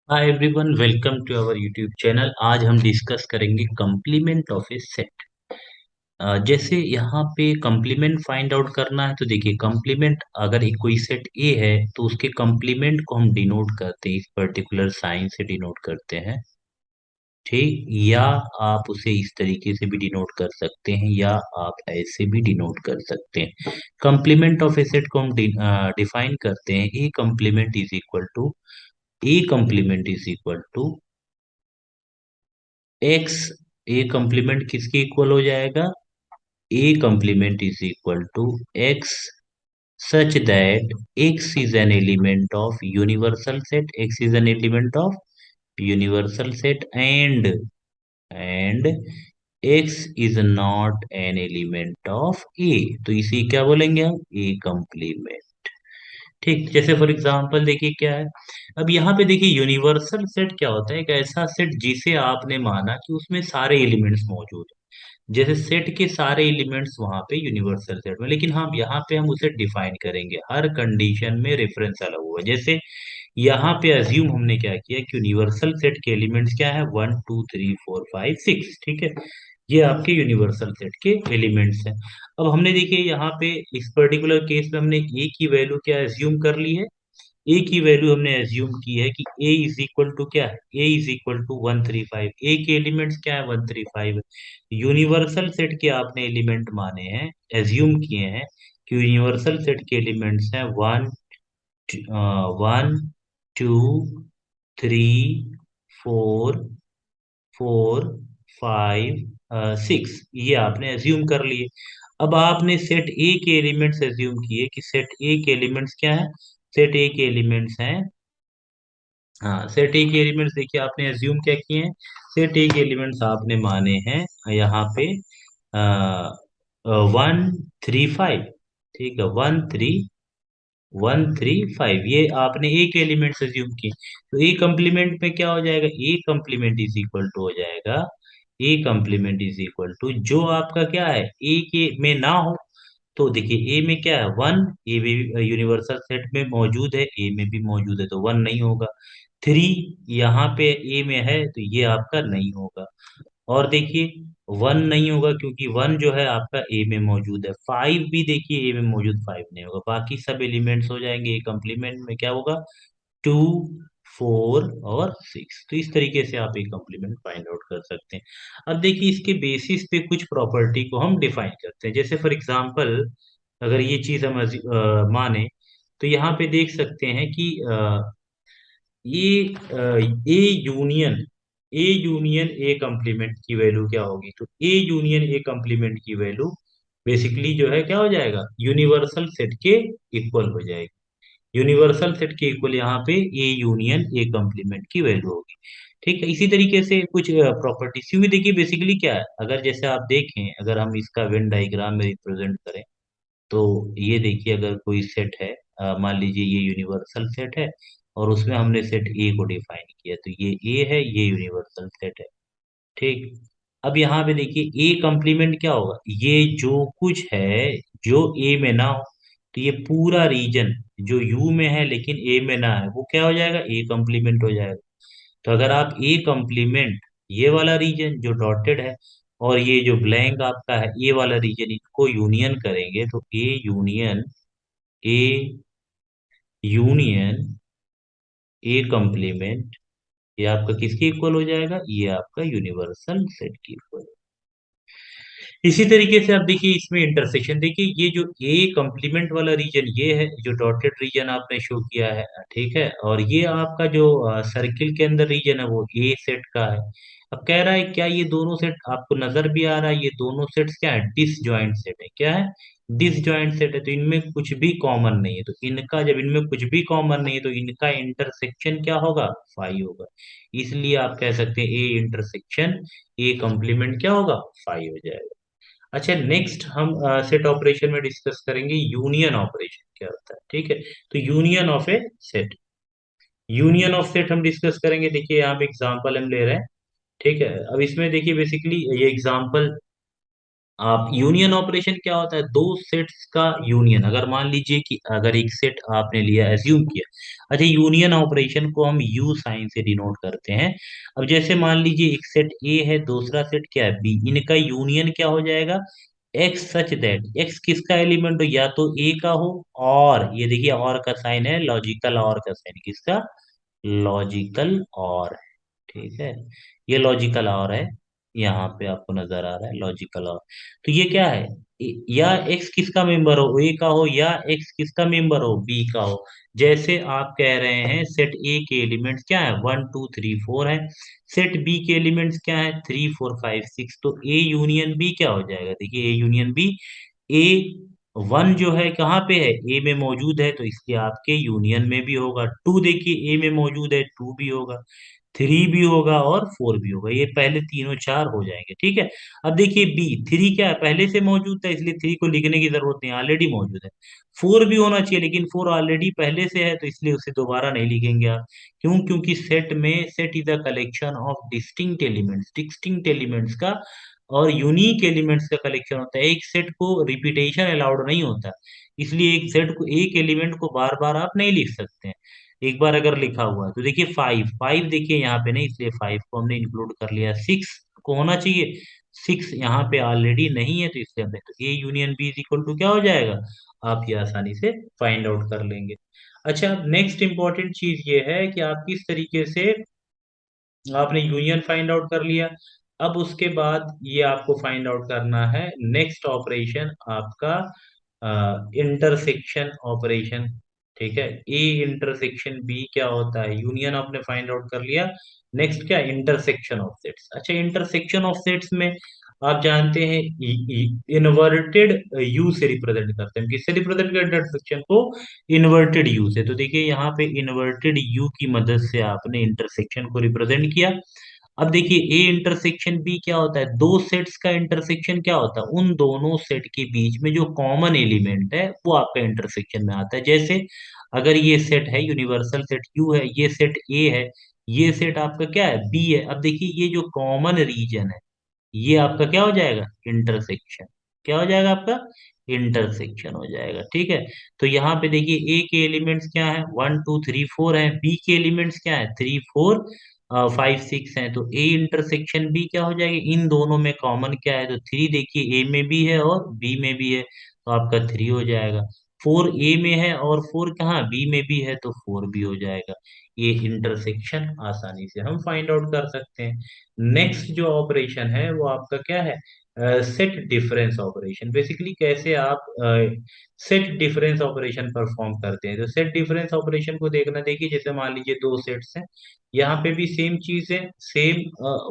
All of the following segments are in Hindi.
Hi everyone, welcome to our YouTube channel. आज हम डिस्कस करेंगे कॉम्प्लीमेंट ऑफ ए सेट। जैसे यहाँ पे कॉम्प्लीमेंट फाइंड आउट करना है तो देखिए, कॉम्प्लीमेंट अगर एक कोई सेट ए है तो उसके कॉम्प्लीमेंट को हम डिनोट करते हैं, इस पर्टिकुलर साइन से डिनोट करते हैं। ठीक, या आप उसे इस तरीके से भी डिनोट कर सकते हैं या आप ऐसे भी डिनोट कर सकते हैं। कॉम्प्लीमेंट ऑफ ए सेट को हम डिफाइन करते हैं, A complement is equal to x. A complement किसके इक्वल हो जाएगा? A complement is equal to x such that x is an element of universal set, x is an element of universal set and x is not an element of A. तो इसी क्या बोलेंगे हम? A complement. ठीक, जैसे फॉर एग्जांपल देखिए क्या है। अब यहाँ पे देखिए, यूनिवर्सल सेट क्या होता है? एक ऐसा सेट जिसे आपने माना कि उसमें सारे एलिमेंट्स मौजूद हैं। जैसे सेट के सारे एलिमेंट्स वहां पे यूनिवर्सल सेट में, लेकिन हम यहाँ पे हम उसे डिफाइन करेंगे, हर कंडीशन में रेफरेंस अलग होगा। जैसे यहाँ पे अज्यूम हमने क्या किया कि यूनिवर्सल सेट के एलिमेंट्स क्या है? 1 2 3 4 5 6। ठीक है, ये आपके यूनिवर्सल सेट के एलिमेंट्स हैं। अब हमने देखिए यहाँ पे इस पर्टिकुलर केस में हमने ए की वैल्यू क्या एज्यूम कर ली है? ए की वैल्यू हमने एज्यूम की है कि ए इज इक्वल टू क्या है? ए इज इक्वल टू 1 3 5। ए के एलिमेंट्स क्या है? 1 3 5। यूनिवर्सल सेट के आपने एलिमेंट माने हैं, एज्यूम किए हैं कि यूनिवर्सल सेट के एलिमेंट्स हैं 1 2 3 4 4 5 6। ये आपने एज्यूम कर लिए। अब आपने सेट ए के एलिमेंट्स एज्यूम किए कि सेट ए के एलिमेंट्स क्या है? सेट ए के एलिमेंट्स हैं, हाँ, सेट ए के एलिमेंट्स देखिए आपने एज्यूम क्या किए हैं? सेट ए के एलिमेंट्स आपने माने हैं यहाँ पे 1 3 5। ठीक है, 1 3 1 3 5, ये आपने ए के एलिमेंट्स एज्यूम किए। तो ए कॉम्प्लीमेंट में क्या हो जाएगा? A complement is equal to हो जाएगा, A complement is equal to जो आपका क्या है ए के में ना हो। तो देखिए ए में क्या है? 1, ए भी यूनिवर्सल सेट में मौजूद है, ए में भी मौजूद है तो 1 नहीं होगा। 3 यहाँ पे ए में है तो ये आपका नहीं होगा। और देखिए 1 नहीं होगा क्योंकि 1 जो है आपका ए में मौजूद है। 5 भी देखिए ए में मौजूद, 5 नहीं होगा। बाकी सब एलिमेंट्स हो जाएंगे ए कॉम्प्लीमेंट में, क्या होगा? 2 4 और 6। तो इस तरीके से आप एक कॉम्प्लीमेंट फाइंड आउट कर सकते हैं। अब देखिए इसके बेसिस पे कुछ प्रॉपर्टी को हम डिफाइन करते हैं। जैसे फॉर एग्जांपल, अगर ये चीज हम माने तो यहाँ पे देख सकते हैं कि ये ए यूनियन ए कॉम्प्लीमेंट की वैल्यू क्या होगी? तो ए यूनियन ए कॉम्प्लीमेंट की वैल्यू बेसिकली जो है क्या हो जाएगा? यूनिवर्सल सेट के इक्वल हो जाएगी। यूनिवर्सल सेट के इक्वल यहाँ पे ए यूनियन ए कॉम्प्लीमेंट की वैल्यू होगी। ठीक है, इसी तरीके से कुछ प्रॉपर्टीज भी देखिए। बेसिकली क्या है, अगर जैसे आप देखें, अगर हम इसका वेन डायग्राम में रिप्रेजेंट करें तो ये देखिए, अगर कोई सेट है, मान लीजिए ये यूनिवर्सल सेट है और उसमें हमने सेट ए को डिफाइन किया, तो ये ए है, ये यूनिवर्सल सेट है। ठीक, अब यहाँ पे देखिए ए कॉम्प्लीमेंट क्या होगा? ये जो कुछ है जो ए में ना हो, तो ये पूरा रीजन जो यू में है लेकिन ए में ना है, वो क्या हो जाएगा? ए कॉम्प्लीमेंट हो जाएगा। तो अगर आप ए कॉम्प्लीमेंट, ये वाला रीजन जो डॉटेड है और ये जो ब्लैंक आपका है ये वाला रीजन, इनको यूनियन करेंगे तो ए यूनियन ए कॉम्प्लीमेंट, ये आपका किसके इक्वल हो जाएगा? ये आपका यूनिवर्सल सेट की इक्वल। इसी तरीके से आप देखिए इसमें इंटरसेक्शन देखिए, ये जो ए कॉम्प्लीमेंट वाला रीजन ये है, जो डॉटेड रीजन आपने शो किया है, ठीक है, और ये आपका जो सर्किल के अंदर रीजन है वो ए सेट का है। अब कह रहा है क्या ये दोनों सेट आपको नजर भी आ रहा है? ये दोनों सेट्स क्या है? डिसजॉइंट सेट है। क्या है? डिसजॉइंट सेट है, तो इनमें कुछ भी कॉमन नहीं है। तो इनका जब इनमें कुछ भी कॉमन नहीं है तो इनका इंटरसेक्शन क्या होगा? फाई होगा। इसलिए आप कह सकते हैं ए इंटरसेक्शन ए कॉम्प्लीमेंट क्या होगा? फाई हो जाएगा। अच्छा, नेक्स्ट हम सेट ऑपरेशन में डिस्कस करेंगे यूनियन ऑपरेशन क्या होता है। ठीक है, तो union of A set, union of set हम डिस्कस करेंगे। देखिए यहाँ पे एग्जांपल हम ले रहे हैं। ठीक है, अब इसमें देखिए बेसिकली ये एग्जांपल आप यूनियन ऑपरेशन क्या होता है, दो सेट्स का यूनियन। अगर मान लीजिए कि अगर एक सेट आपने लिया, एज्यूम किया, अच्छा यूनियन ऑपरेशन को हम यू साइन से डिनोट करते हैं। अब जैसे मान लीजिए एक सेट ए है, दूसरा सेट क्या है बी, इनका यूनियन क्या हो जाएगा, एक्स सच दैट एक्स किसका एलिमेंट हो, या तो ए का हो, और ये देखिए और का साइन है, लॉजिकल और का साइन, किसका, लॉजिकल और, ठीक है, ये लॉजिकल और है, यहाँ पे आपको नजर आ रहा है लॉजिकल और। तो ये क्या है, या एक्स किसका मेंबर हो, ए का हो, या एक्स किसका मेंबर हो, बी का हो। जैसे आप कह रहे हैं सेट ए के एलिमेंट्स क्या है, 1 2 3 4 है, सेट बी के एलिमेंट्स क्या है, 3 4 5 6, तो ए यूनियन बी क्या हो जाएगा, देखिए A union B, A one जो है कहाँ पे है, ए में मौजूद है, तो इसलिए आपके यूनियन में भी होगा। टू देखिए ए में मौजूद है, टू भी होगा, थ्री भी होगा, और फोर भी होगा, ये पहले तीनों चार हो जाएंगे, ठीक है। अब देखिए बी, थ्री क्या है, पहले से मौजूद था, इसलिए थ्री को लिखने की जरूरत नहीं, ऑलरेडी मौजूद है। फोर भी होना चाहिए, लेकिन फोर ऑलरेडी पहले से है, तो इसलिए उसे दोबारा नहीं लिखेंगे आप। क्यों, क्योंकि सेट में, set is a collection of distinct elements का और यूनिक एलिमेंट्स का कलेक्शन होता है। एक सेट को रिपीटेशन अलाउड नहीं होता, इसलिए एक सेट को, एक एलिमेंट को बार बार आप नहीं लिख सकते हैं। एक बार अगर लिखा हुआ है तो देखिए फाइव, फाइव देखिए यहाँ पे नहीं, इसलिए फाइव को हमने इंक्लूड कर लिया। सिक्स को होना चाहिए, सिक्स यहाँ पे ऑलरेडी नहीं है, तो इसलिए हमने, तो A union B is equal to क्या हो जाएगा, आप ये आसानी से फाइंड आउट कर लेंगे। अच्छा, नेक्स्ट इंपॉर्टेंट चीज ये है कि आप किस तरीके से, आपने यूनियन फाइंड आउट कर लिया, अब उसके बाद ये आपको फाइंड आउट करना है नेक्स्ट ऑपरेशन आपका, इंटरसेक्शन ऑपरेशन, ठीक है। ए इंटरसेक्शन बी क्या होता है, यूनियन आपने फाइंड आउट कर लिया, नेक्स्ट क्या, इंटरसेक्शन ऑफ सेट्स। अच्छा, इंटरसेक्शन ऑफ सेट्स में आप जानते हैं इन्वर्टेड यू से रिप्रेजेंट करते हैं, किससे रिप्रेजेंट करते हैं इंटरसेक्शन को, इन्वर्टेड यू से। तो देखिए यहाँ पे इन्वर्टेड यू की मदद से आपने इंटरसेक्शन को रिप्रेजेंट किया। अब देखिए ए इंटरसेक्शन बी क्या होता है, दो सेट्स का इंटरसेक्शन क्या होता है, उन दोनों सेट के बीच में जो कॉमन एलिमेंट है वो आपका इंटरसेक्शन में आता है। जैसे अगर ये सेट है, यूनिवर्सल सेट यू है, ये सेट ए है, ये सेट आपका क्या है, बी है। अब देखिए ये जो कॉमन रीजन है, ये आपका क्या हो जाएगा, इंटरसेक्शन, क्या हो जाएगा आपका, इंटरसेक्शन हो जाएगा, ठीक है। तो यहाँ पे देखिए ए के एलिमेंट्स क्या है, 1 2 3 4 है, बी के एलिमेंट्स क्या है, 3 4 5 6 है, तो ए इंटरसेक्शन बी क्या हो जाएगी, इन दोनों में कॉमन क्या है, तो थ्री देखिए ए में भी है और बी में भी है, तो आपका थ्री हो जाएगा। फोर ए में है और फोर कहाँ, बी में भी है, तो फोर भी हो जाएगा। ये इंटरसेक्शन आसानी से हम फाइंड आउट कर सकते हैं। नेक्स्ट जो ऑपरेशन है वो आपका क्या है, सेट डिफरेंस ऑपरेशन। बेसिकली कैसे आप सेट डिफरेंस ऑपरेशन परफॉर्म करते हैं, तो सेट डिफरेंस ऑपरेशन को देखना, देखिए जैसे मान लीजिए दो सेट्स हैं, यहाँ पे भी सेम चीज है, सेम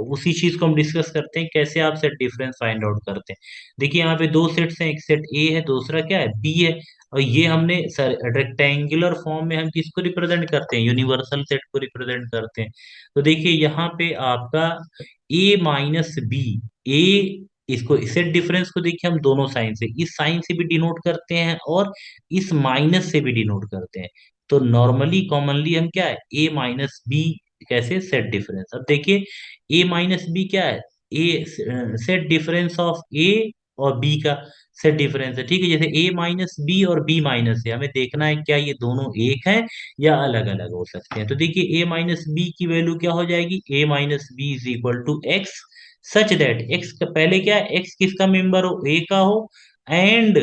उसी चीज को हम डिस्कस करते हैं, कैसे आप सेट डिफरेंस फाइंड आउट करते हैं। देखिए यहाँ पे दो सेट्स हैं, एक सेट ए है, दूसरा क्या है, बी है, और ये हमने सर रेक्टेंगुलर फॉर्म में हम किसको रिप्रेजेंट करते हैं, यूनिवर्सल सेट को रिप्रेजेंट करते हैं। तो देखिए यहाँ पे आपका ए माइनस बी, ए, इसको सेट डिफरेंस को देखिए हम दोनों साइन से, इस साइन से भी डिनोट करते हैं और इस माइनस से भी डिनोट करते हैं। तो नॉर्मली कॉमनली हम क्या है, ए माइनस बी, कैसे, सेट डिफरेंस। अब देखिए ए माइनस बी क्या है, ए सेट डिफरेंस ऑफ ए और बी का सेट डिफरेंस है, ठीक है। जैसे ए माइनस बी और बी माइनस है, हमें देखना है क्या ये दोनों एक है या अलग अलग हो सकते हैं। तो देखिए ए माइनस बी की वैल्यू क्या हो जाएगी, A minus B is equal to x, such that x का पहले क्या है, एक्स किसका मेंबर हो, ए का हो, एंड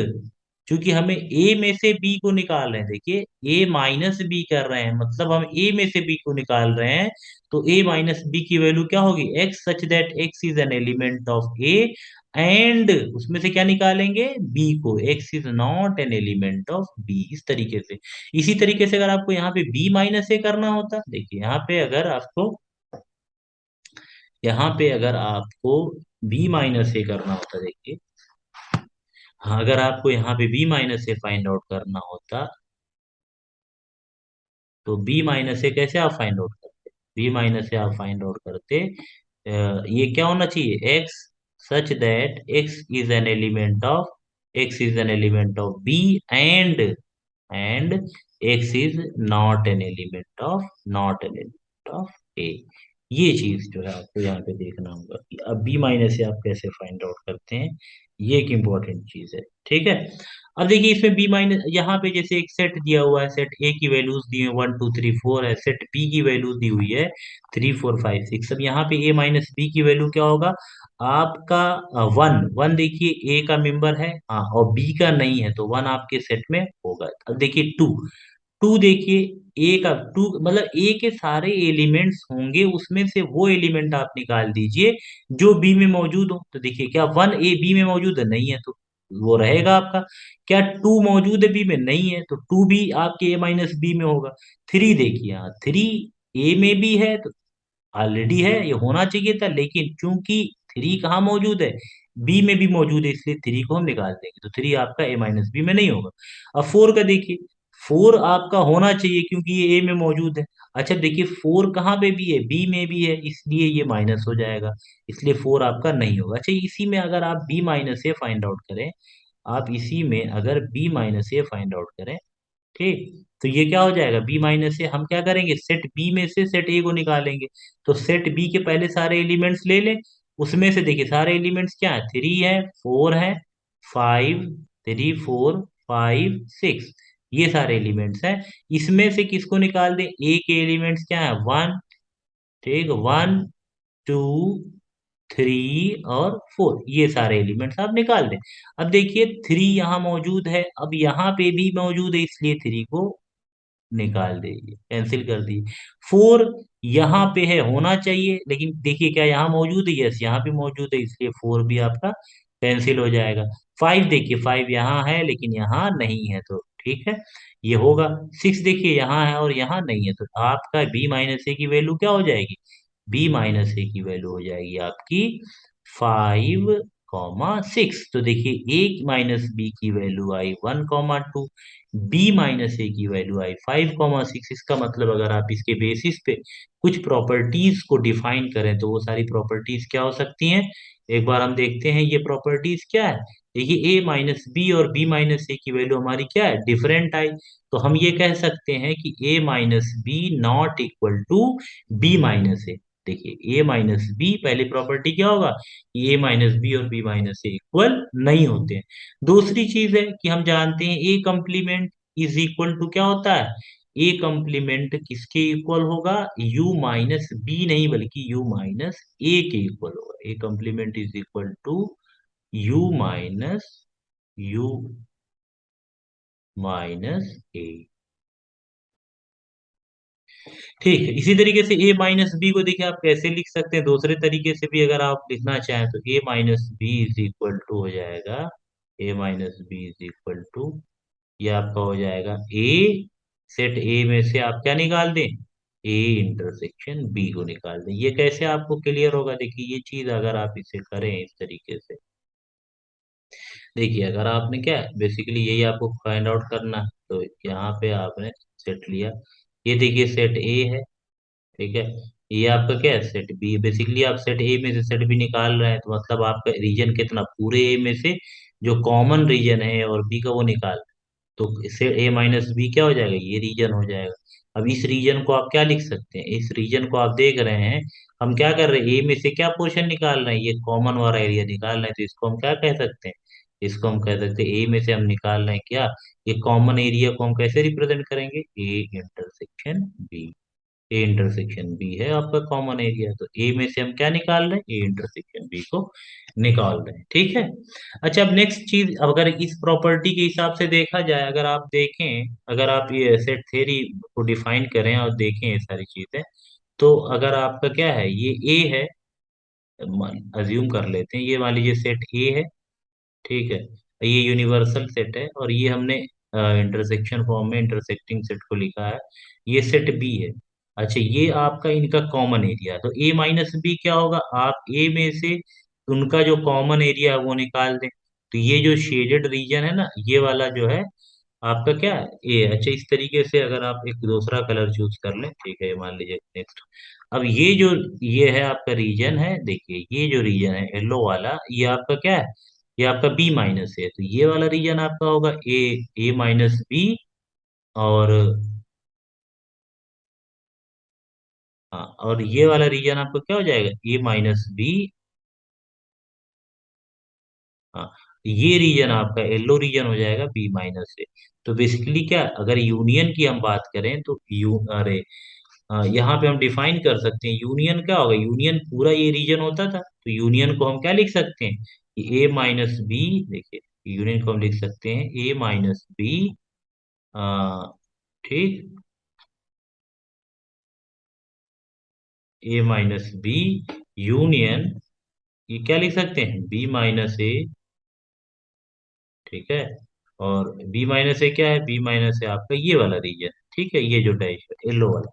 चूंकि हमें ए में से बी को निकाल रहे हैं, देखिए ए माइनस बी कर रहे हैं, मतलब हम ए में से बी को निकाल रहे हैं, तो ए माइनस बी की वैल्यू क्या होगी, X, such that x is an element of A, and उसमें से क्या निकालेंगे, बी को, X is not an element of B, इस तरीके से। इसी तरीके से अगर आपको यहाँ पे बी माइनस ए करना होता, देखिए यहाँ पे अगर आपको बी माइनस ए करना होता, देखिए, हाँ, अगर आपको यहाँ पे B minus A find out करना होता, तो बी माइनस ए कैसे आप फाइंड आउट करते, बी माइनस ए आप फाइंड आउट करते, ये क्या होना चाहिए, x, such that x is an element of B, and and x is not an element of A. ये चीज जो है आपको यहाँ पे देखना होगा कि अब बी माइनस से आप कैसे फाइंड आउट करते हैं। ये एक इम्पोर्टेंट चीज है, ठीक है। अब देखिए इसमें बी माइनस, यहाँ पे जैसे एक सेट दिया हुआ है, सेट ए की वैल्यूज दी हुई 1 2 3 4 है, सेट बी की वैल्यूज दी हुई है 3 4 5 6। अब यहाँ पे ए माइनस बी की वैल्यू क्या होगा आपका, 1 1 देखिए ए का मेंबर है, हाँ, और बी का नहीं है, तो 1 आपके सेट में होगा। अब देखिए 2 देखिए, ए का 2 मतलब ए के सारे एलिमेंट्स होंगे, उसमें से वो एलिमेंट आप निकाल दीजिए जो बी में मौजूद हो। तो देखिए क्या 1 ए बी में मौजूद है, नहीं है, तो वो रहेगा आपका। क्या 2 मौजूद है बी में, नहीं है, तो 2 भी आपके ए माइनस बी में होगा। 3 देखिए, यहाँ 3 ए में भी है, तो ऑलरेडी है, ये होना चाहिए था, लेकिन चूंकि 3 कहाँ मौजूद है, बी में भी मौजूद है, इसलिए 3 को हम निकाल देंगे, तो 3 आपका ए माइनस बी में नहीं होगा। अब 4 का देखिए, 4 आपका होना चाहिए क्योंकि ये ए में मौजूद है। अच्छा देखिए 4 कहाँ पे भी है, बी में भी है, इसलिए ये माइनस हो जाएगा, इसलिए 4 आपका नहीं होगा। अच्छा इसी में अगर आप B minus A find out करें, आप इसी में अगर B minus A find out करें, ठीक, तो ये क्या हो जाएगा, बी माइनस से हम क्या करेंगे, सेट बी में से सेट ए को निकालेंगे। तो सेट बी के पहले सारे एलिमेंट्स ले लें, उसमें से देखिए सारे एलिमेंट्स क्या है, 3 है, 4 है, 5 3 4 5 6, ये सारे एलिमेंट्स हैं। इसमें से किसको निकाल दें, ए के एलिमेंट्स क्या है, 1, ठीक, 1 2 3 और 4, ये सारे एलिमेंट्स आप निकाल दें। अब देखिए 3 यहाँ मौजूद है, अब यहाँ पे भी मौजूद है, इसलिए 3 को निकाल दीजिए, कैंसिल कर दीजिए। 4 यहाँ पे है, होना चाहिए, लेकिन देखिए क्या यहाँ मौजूद है, यस यहाँ भी मौजूद है, इसलिए 4 भी आपका कैंसिल हो जाएगा। 5 देखिए, 5 यहाँ है लेकिन यहाँ नहीं है, तो ठीक है, ये होगा। 6 देखिए यहाँ है और यहाँ नहीं है, तो आपका बी माइनस ए की वैल्यू क्या हो जाएगी, बी माइनस ए की वैल्यू हो जाएगी आपकी 5 6। तो देखिए ए माइनस बी की वैल्यू आई 1 2, बी माइनस ए की वैल्यू आई 5 6। इसका मतलब अगर आप इसके बेसिस पे कुछ प्रॉपर्टीज को डिफाइन करें तो वो सारी प्रॉपर्टीज क्या हो सकती हैं, एक बार हम देखते हैं ये प्रॉपर्टीज क्या है। देखिए ए माइनस बी और बी माइनस ए की वैल्यू हमारी क्या है, डिफरेंट आई, तो हम ये कह सकते हैं कि A minus B not equal to B minus A. देखिए ए माइनस बी, पहली प्रॉपर्टी क्या होगा, ए माइनस बी और बी माइनस ए इक्वल नहीं होते हैं। दूसरी चीज है कि हम जानते हैं A complement is equal to क्या होता है, ए कंप्लीमेंट किसके इक्वल होगा, यू माइनस बी नहीं बल्कि यू माइनस ए के इक्वल होगा। A complement is equal to U minus A. ठीक है, इसी तरीके से ए माइनस बी को देखिए आप कैसे लिख सकते हैं, दूसरे तरीके से भी अगर आप लिखना चाहें तो A minus B is equal to हो जाएगा, A minus B is equal to, ये आपका हो जाएगा ए, सेट ए में से आप क्या निकाल दें, ए इंटरसेक्शन बी को निकाल दें। ये कैसे आपको क्लियर होगा, देखिए ये चीज अगर आप इसे करें इस तरीके से, देखिए अगर आपने क्या बेसिकली यही आपको फाइंड आउट करना है, तो यहाँ पे आपने सेट लिया, ये देखिए सेट ए है, ठीक है, ये आपका क्या है, सेट बी। बेसिकली आप सेट ए में से सेट बी निकाल रहे हैं, तो मतलब आपका रीजन कितना, पूरे ए में से जो कॉमन रीजन है और बी का वो निकाल, तो इससे ए माइनस बी क्या हो जाएगा, ये रीजन हो जाएगा। अब इस रीजन को आप क्या लिख सकते हैं, इस रीजन को आप देख रहे हैं, हम क्या कर रहे हैं, ए में से क्या पोर्शन निकाल रहे हैं, ये कॉमन वाला एरिया निकाल रहे हैं, तो इसको हम क्या कह सकते हैं, इसको हम कह सकते हैं ए में से हम निकाल रहे हैं क्या, ये कॉमन एरिया को हम कैसे रिप्रेजेंट करेंगे, A intersection B. A intersection B है आपका कॉमन एरिया, तो ए में से हम क्या निकाल रहे हैं, ए इंटरसेक्शन बी को निकाल रहे हैं, ठीक है। अच्छा अब नेक्स्ट चीज, अब अगर इस प्रॉपर्टी के हिसाब से देखा जाए, अगर आप देखें, अगर आप ये सेट थ्योरी को डिफाइन करें और देखें ये सारी चीजें, तो अगर आपका क्या है, ये ए है, अज्यूम कर लेते हैं, ये मान लीजिए सेट ए है, ठीक है, ये यूनिवर्सल सेट है और ये हमने इंटरसेक्शन फॉर्म में इंटरसेक्टिंग सेट को लिखा है, ये सेट बी है। अच्छा ये आपका इनका कॉमन एरिया, तो ए माइनस बी क्या होगा, आप ए में से उनका जो कॉमन एरिया है वो निकाल दें, तो ये जो शेडेड रीजन है ना, ये वाला जो है आपका क्या है, ए। अच्छा इस तरीके से अगर आप एक दूसरा कलर चूज कर लें, ठीक है, मान लीजिए नेक्स्ट, अब ये जो ये है आपका रीजन है, देखिए ये जो रीजन है येलो वाला, ये आपका क्या है, ये आपका बी माइनस है, तो ये वाला रीजन आपका होगा ए माइनस बी, और हाँ, और ये वाला रीजन आपका क्या हो जाएगा, ए माइनस बी। हाँ, ये रीजन आपका येलो रीजन हो जाएगा बी माइनस ए। तो बेसिकली क्या, अगर यूनियन की हम बात करें तो यू अरे यहाँ पे हम डिफाइन कर सकते हैं यूनियन क्या होगा, यूनियन पूरा ये रीजन होता था, तो यूनियन को हम क्या लिख सकते हैं कि ए माइनस बी। देखिए, यूनियन को हम लिख सकते हैं ए माइनस बी। ठीक, ए माइनस बी यूनियन, ये क्या लिख सकते हैं, बी माइनस ए। ठीक है, और बी माइनस ए क्या है, बी माइनस ए आपका ये वाला रीजन। ठीक है, ये जो डैश है येलो वाला,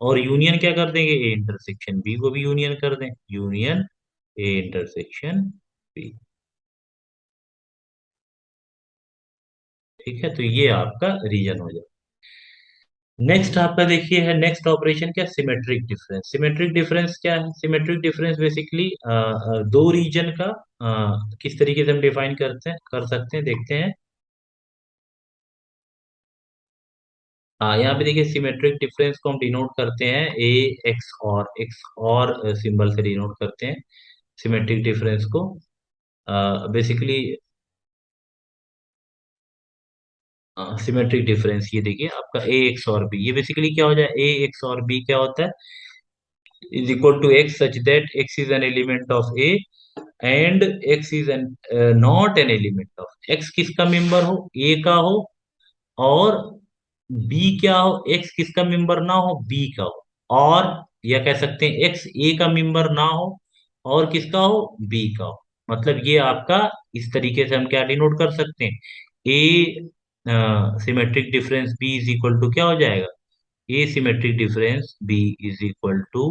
और यूनियन क्या कर देंगे, ए इंटरसेक्शन बी को भी यूनियन कर दें, यूनियन ए इंटरसेक्शन बी। ठीक है, तो ये आपका रीजन हो जाए। नेक्स्ट आपका देखिए है, नेक्स्ट ऑपरेशन क्या, सिमेट्रिक डिफरेंस। सिमेट्रिक डिफरेंस क्या है, सिमेट्रिक डिफरेंस बेसिकली दो रीजन का किस तरीके से हम डिफाइन करते हैं, कर सकते हैं, देखते हैं। हाँ, यहाँ पे देखिए सिमेट्रिक डिफरेंस को हम डिनोट करते हैं ए एक्स और सिंबल से डिनोट करते हैं सिमेट्रिक डिफरेंस को। बेसिकली सिमेट्रिक डिफरेंस ये देखिए आपका ए एक्स और बी, ये बेसिकली क्या हो जाए, ए एक्स और बी क्या होता है, is equal to x such that x is an element of A and x is an not an element of, X किसका मेंबर हो, ए का हो, और बी क्या हो, एक्स किसका मेंबर ना हो, बी का हो, और या कह सकते हैं एक्स ए का मेंबर ना हो और किसका हो, बी का हो। मतलब ये आपका इस तरीके से हम क्या डिनोट कर सकते हैं, A symmetric difference B is equal to क्या हो जाएगा, A symmetric difference B is equal to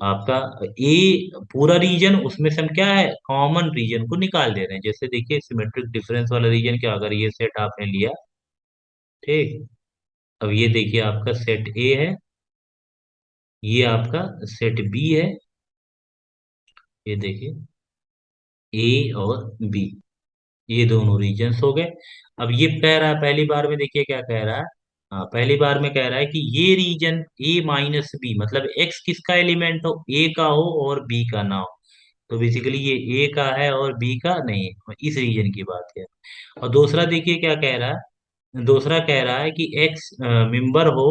आपका ए पूरा रीजन, उसमें से हम क्या है कॉमन रीजन को निकाल दे रहे हैं। जैसे देखिए सिमेट्रिक डिफरेंस वाला रीजन क्या, अगर ये सेट आपने लिया, ठीक, अब ये देखिए आपका सेट ए है, ये आपका सेट बी है, ये देखिए ए और बी, ये दोनों रीजन्स हो गए। अब ये कह रहा है पहली बार में, देखिए क्या कह रहा है, हाँ पहली बार में कह रहा है कि ये रीजन ए माइनस बी, मतलब एक्स किसका एलिमेंट हो, ए का हो और बी का ना हो। तो बेसिकली ये ए का है और बी का नहीं है, इस रीजन की बात है। और दूसरा देखिए क्या कह रहा है, दूसरा कह रहा है कि एक्स मेंबर हो,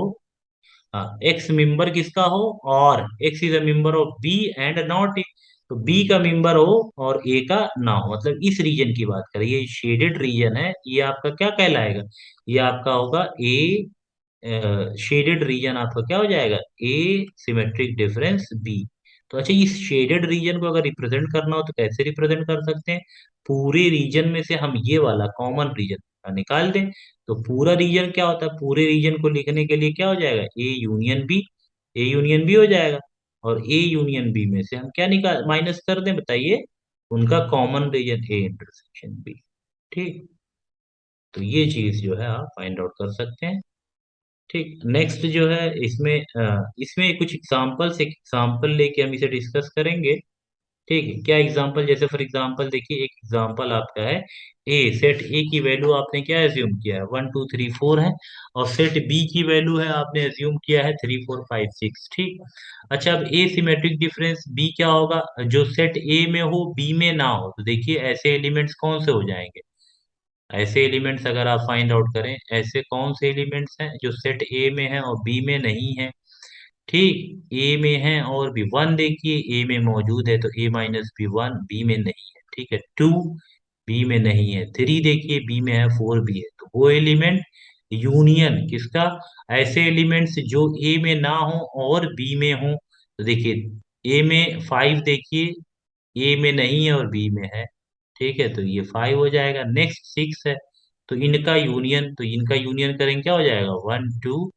हाँ एक्स मेंबर किसका हो, और X is a member of B and not A, तो बी का मेंबर हो और ए का ना हो, मतलब इस रीजन की बात करें, ये शेडेड रीजन है, ये आपका क्या कहलाएगा, ये आपका होगा ए शेडेड रीजन, आपका क्या हो जाएगा, ए सिमेट्रिक डिफरेंस बी। तो अच्छा, इस शेडेड रीजन को अगर रिप्रेजेंट करना हो तो कैसे रिप्रेजेंट कर सकते हैं, पूरे रीजन में से हम ये वाला कॉमन रीजन निकाल दें। तो पूरा रीजन क्या होता है, पूरे रीजन को लिखने के लिए क्या हो जाएगा, A union B, A union B हो जाएगा, और ए यूनियन बी में से हम क्या निकाल माइनस कर दें बताइए, उनका common region A intersection B. ठीक, तो ये चीज जो है आप फाइंड आउट कर सकते हैं। ठीक, नेक्स्ट जो है इसमें इसमें कुछ एग्जांपल्स, एक एग्जांपल लेके हम इसे डिस्कस करेंगे। ठीक है, क्या एग्जांपल, जैसे फॉर एग्जांपल देखिए, एक एग्जांपल आपका है ए, सेट ए की वैल्यू आपने क्या एज्यूम किया है 1 2 3 4 है, और सेट बी की वैल्यू है आपने एज्यूम किया है 3 4 5 6। ठीक, अच्छा अब ए सिमेट्रिक डिफरेंस बी क्या होगा, जो सेट ए में हो बी में ना हो, तो देखिए ऐसे एलिमेंट्स कौन से हो जाएंगे, ऐसे एलिमेंट्स अगर आप फाइंड आउट करें, ऐसे कौन से एलिमेंट्स हैं जो सेट ए में है और बी में नहीं है। ठीक, ए में है और बी, वन देखिए ए में मौजूद है तो A minus B one, B में नहीं है। ठीक है, टू बी में नहीं है, थ्री देखिए बी में है, फोर भी है, तो वो एलिमेंट यूनियन किसका, ऐसे एलिमेंट्स जो ए में ना हो और बी में हो। तो देखिए ए में फाइव देखिए, ए में नहीं है और बी में है। ठीक है, तो ये फाइव हो जाएगा, नेक्स्ट सिक्स है, तो इनका यूनियन, तो इनका यूनियन करेंगे क्या हो जाएगा, 1 2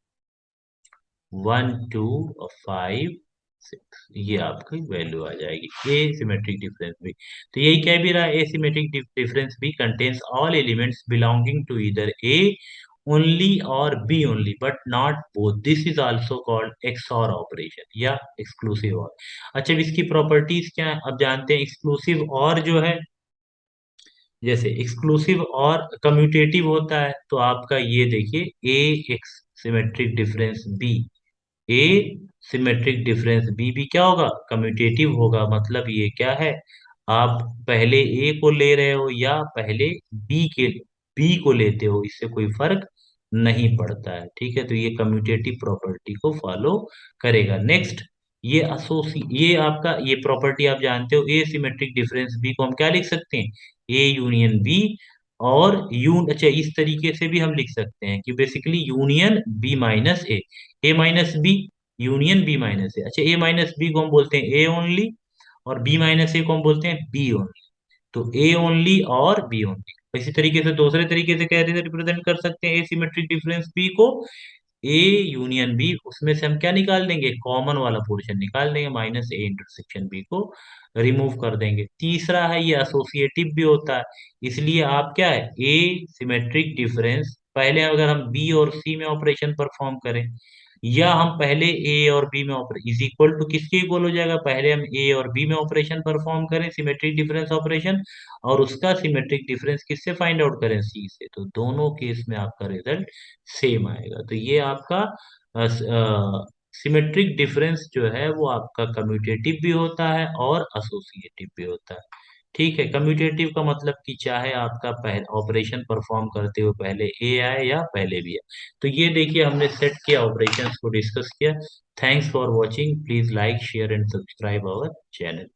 1 2 5 6, ये आपकी वैल्यू आ जाएगी ए सिमेट्रिक डिफरेंस भी। तो यही कह भी रहा है, ए सिमेट्रिक डिफरेंस भी contains all elements belonging to इधर ए ओनली और B only but not both, this is also called XOR operation या एक्सक्लूसिव और। अच्छा, अब इसकी प्रॉपर्टीज क्या है, अब जानते हैं। एक्सक्लूसिव और जो है, जैसे एक्सक्लूसिव और कम्यूटेटिव होता है, तो आपका ये देखिए ए एक्स सिमेट्रिक डिफरेंस बी, ए सिमेट्रिक डिफरेंस बी क्या होगा, कम्यूटेटिव होगा। मतलब ये क्या है, आप पहले ए को ले रहे हो या पहले बी को लेते हो, इससे कोई फर्क नहीं पड़ता है। ठीक है, तो ये कम्यूटेटिव प्रॉपर्टी को फॉलो करेगा। नेक्स्ट, ये आपका ये प्रॉपर्टी आप जानते हो, ए सिमेट्रिक डिफरेंस बी को हम क्या लिख सकते हैं, ए यूनियन बी। और अच्छा, इस तरीके से भी हम लिख सकते हैं कि basically union B minus A minus B union B minus A. अच्छा, ए माइनस बी को हम बोलते हैं ए ओनली, और बी माइनस ए को हम बोलते हैं बी ओनली। तो ए ओनली और बी ओनली। इसी तरीके से दूसरे तरीके से कैसे रिप्रेजेंट कर सकते हैं एसिमेट्रिक डिफरेंस बी को, ए यूनियन बी, उसमें से हम क्या निकाल देंगे, कॉमन वाला पोर्शन निकाल देंगे, माइनस ए इंटरसेक्शन बी को रिमूव कर देंगे। तीसरा है, ये एसोसिएटिव भी होता है, इसलिए आप क्या है, ए सिमेट्रिक डिफरेंस पहले अगर हम बी और सी में ऑपरेशन परफॉर्म करें, या हम पहले ए और बी में ऑपरेशन इज इक्वल टू किसके इक्वल हो जाएगा, पहले हम ए और बी में ऑपरेशन परफॉर्म करें सिमेट्रिक डिफरेंस ऑपरेशन, और उसका सिमेट्रिक डिफरेंस किससे फाइंड आउट करें, सी से, तो दोनों केस में आपका रिजल्ट सेम आएगा। तो ये आपका सिमेट्रिक डिफरेंस जो है वो आपका कम्यूटेटिव भी होता है और एसोसिएटिव भी होता है। ठीक है, कम्यूटेटिव का मतलब कि चाहे आपका पहले ऑपरेशन परफॉर्म करते हुए पहले ए आए या पहले बी आए। तो ये देखिए, हमने सेट किया, ऑपरेशंस को डिस्कस किया। Thanks for watching, please like share and subscribe our channel.